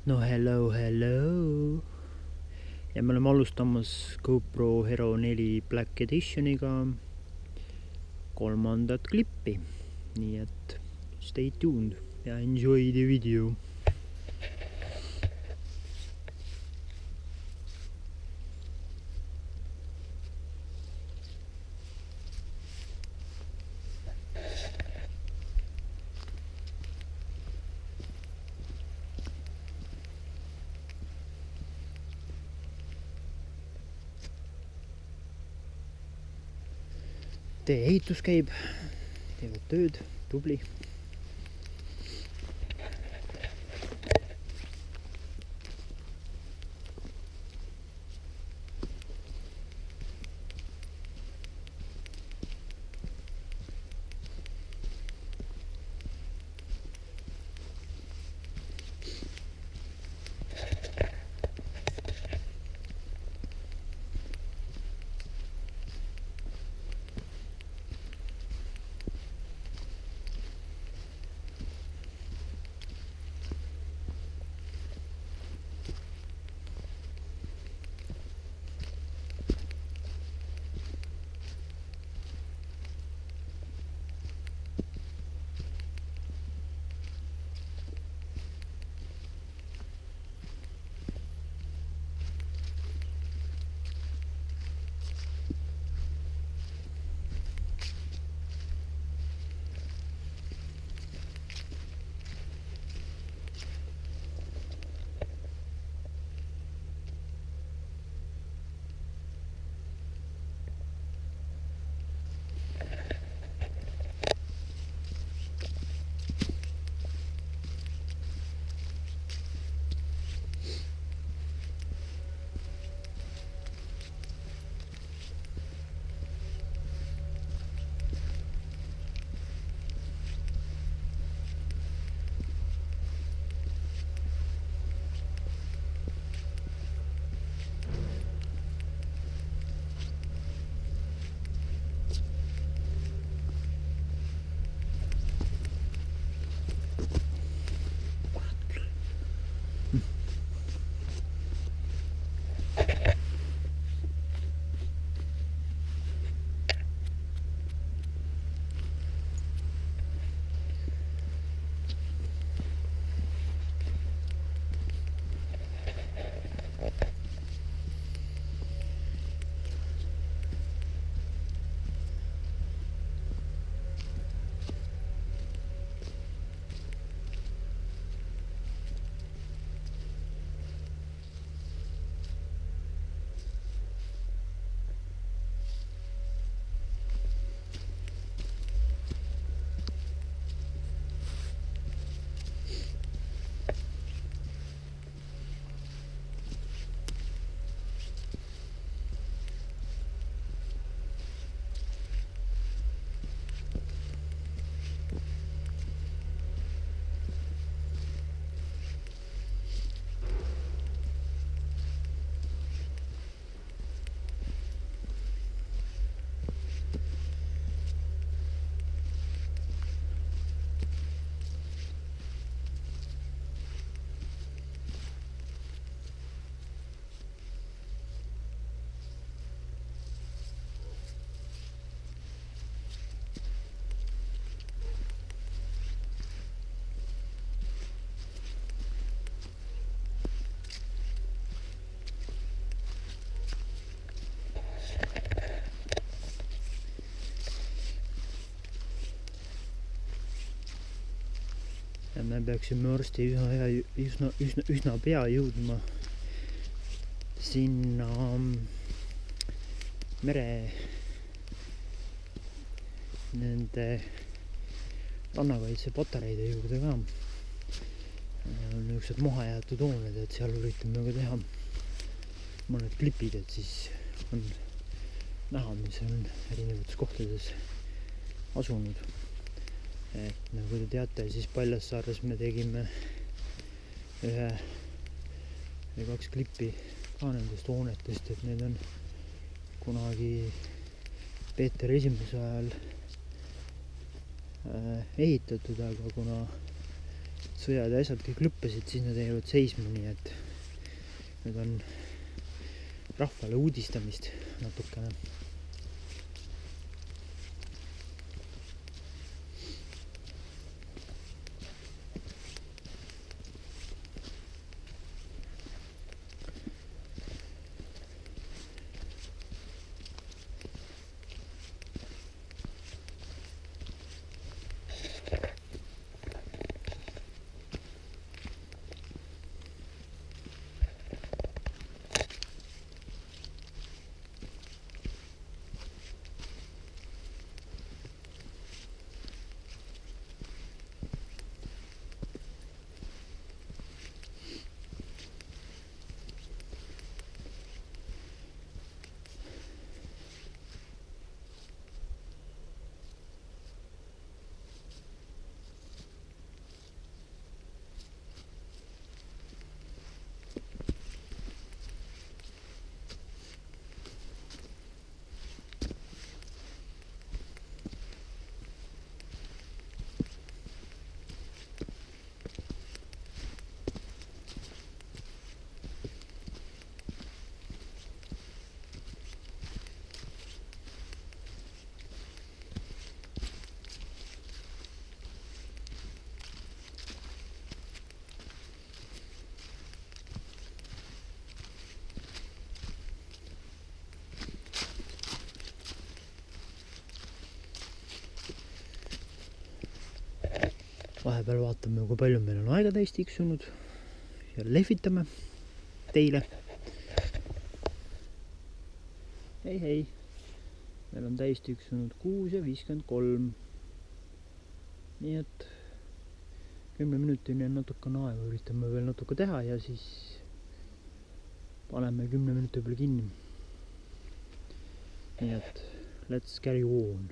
No hello. Ja me oleme alustamas GoPro Hero 4 Black Editioniga 3. klippi. Nii et stay tuned ja enjoy the video. Tee ehitus käib, teevad tööd, tubli. Ja me peaksime varsti üsna pea jõudma sinna mere nende rannakaitse patareide juurde ka. On niisugused mahajäetud hooned, et seal üritame ka teha mõned klipid, et siis on näha, mis on erinevates kohtades asunud. Et nagu te teate, siis Paljassaares me tegime 1 või 2 klippi ka nendest hoonetest, et need on kunagi Peeter I ajal ehitatud, aga kuna sõjad ja asjad kõik lõppesid, siis nad jäid seisma, nii et nüüd on rahvale uudistamist natukene. Vahepeal vaatame, kui palju meil on aega täis tiksunud ja lehvitame teile. Hei, meil on täis tiksunud 6:53. Nii et 10 minutini on natukene aega, üritame veel natuke teha ja siis paneme 10 minuti peale kinni. Nii et let's carry on.